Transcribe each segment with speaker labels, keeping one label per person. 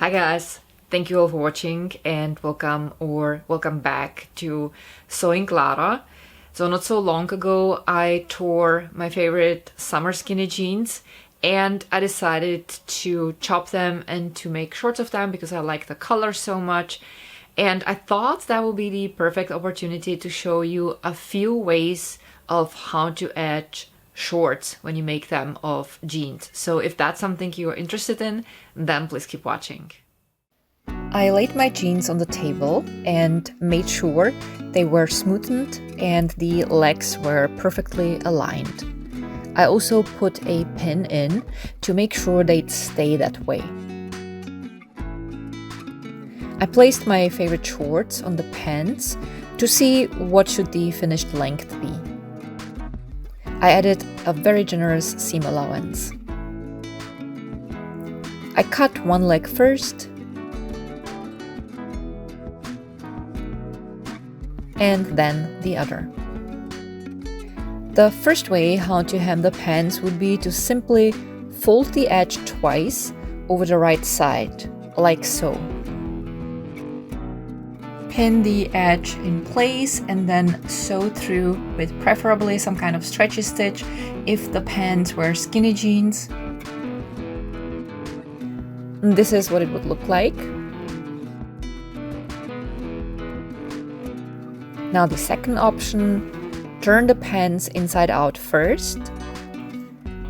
Speaker 1: Hi guys, thank you all for watching and welcome back to Sewing Clara. So not so long ago I tore my favorite summer skinny jeans and I decided to chop them and to make shorts of them because I like the color so much. And I thought that would be the perfect opportunity to show you a few ways of how to edge shorts when you make them of jeans. So if that's something you're interested in, then please keep watching. I laid my jeans on the table and made sure they were smoothened and the legs were perfectly aligned. I also put a pin in to make sure they'd stay that way. I placed my favorite shorts on the pants to see what should the finished length be. I added a very generous seam allowance. I cut one leg first and then the other. The first way how to hem the pants would be to simply fold the edge twice over the right side, like so. Pin the edge in place and then sew through with preferably some kind of stretchy stitch if the pants were skinny jeans. And this is what it would look like. Now the second option, turn the pants inside out first,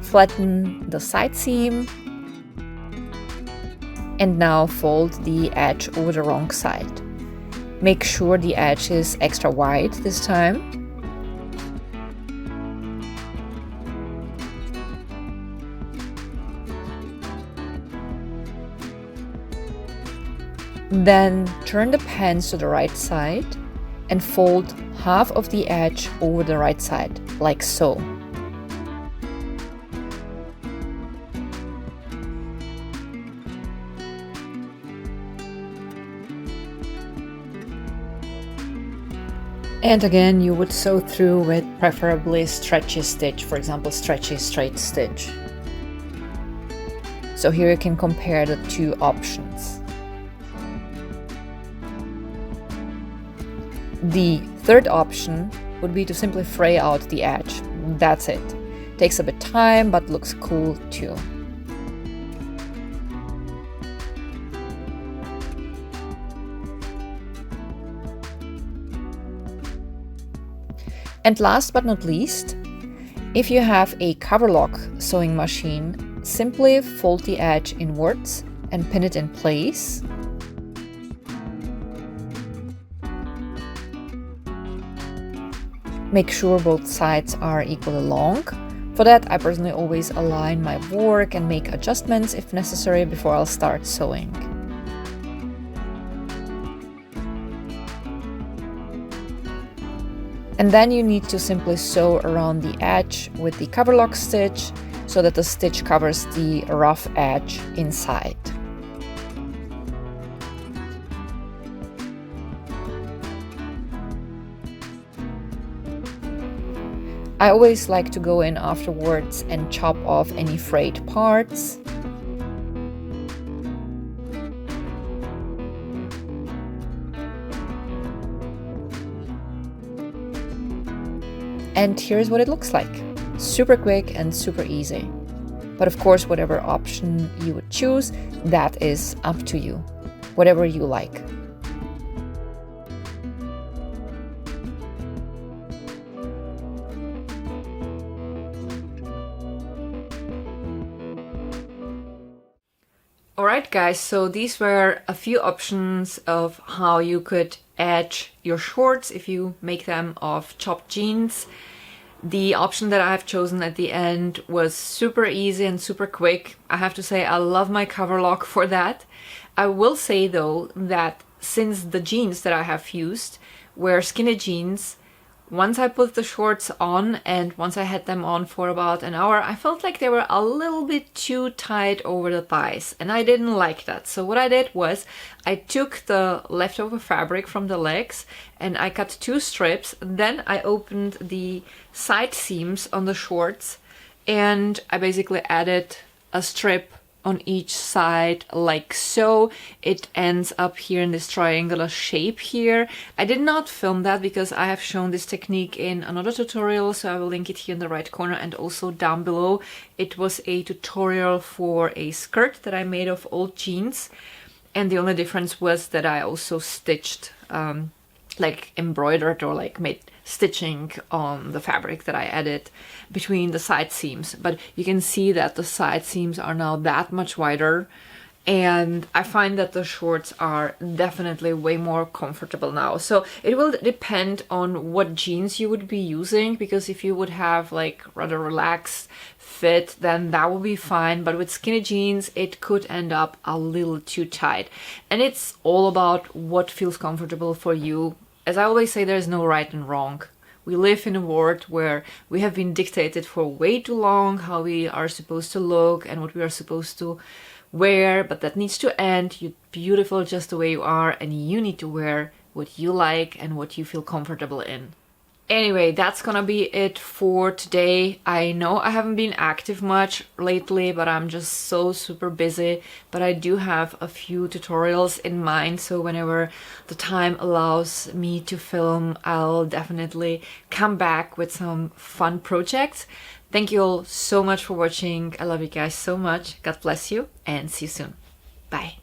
Speaker 1: flatten the side seam, and now fold the edge over the wrong side. Make sure the edge is extra wide this time. Then turn the pants to the right side and fold half of the edge over the right side, like so. And again, you would sew through with preferably stretchy stitch, for example, stretchy straight stitch. So here you can compare the two options. The third option would be to simply fray out the edge. That's it. Takes a bit of time, but looks cool too. And last but not least, if you have a coverlock sewing machine, simply fold the edge inwards and pin it in place. Make sure both sides are equally long. For that, I personally always align my work and make adjustments if necessary before I'll start sewing. And then you need to simply sew around the edge with the coverlock stitch so that the stitch covers the rough edge inside. I always like to go in afterwards and chop off any frayed parts. And here's what it looks like. Super quick and super easy. But of course, whatever option you would choose, that is up to you. Whatever you like. Alright guys, so these were a few options of how you could edge your shorts if you make them of chopped jeans. The option that I have chosen at the end was super easy and super quick. I have to say I love my coverlock for that. I will say though that since the jeans that I have used were skinny jeans, once I put the shorts on and once I had them on for about an hour, I felt like they were a little bit too tight over the thighs and I didn't like that. So what I did was I took the leftover fabric from the legs and I cut 2 strips. Then I opened the side seams on the shorts and I basically added a strip on each side like so. It ends up here in this triangular shape here. I did not film that because I have shown this technique in another tutorial, so I will link it here in the right corner and also down below. It was a tutorial for a skirt that I made of old jeans, and the only difference was that I also stitched, like embroidered or like made stitching on the fabric that I added between the side seams. But you can see that the side seams are now that much wider, and I find that the shorts are definitely way more comfortable now. So it will depend on what jeans you would be using, because if you would have like rather relaxed fit, then that will be fine. But with skinny jeans, it could end up a little too tight. And it's all about what feels comfortable for you. As I always say, there's no right and wrong. We live in a world where we have been dictated for way too long how we are supposed to look and what we are supposed to wear, but that needs to end. You're beautiful just the way you are, and you need to wear what you like and what you feel comfortable in. Anyway, that's gonna be it for today. I know I haven't been active much lately, but I'm just so super busy. But I do have a few tutorials in mind, so whenever the time allows me to film, I'll definitely come back with some fun projects. Thank you all so much for watching. I love you guys so much. God bless you, and see you soon. Bye.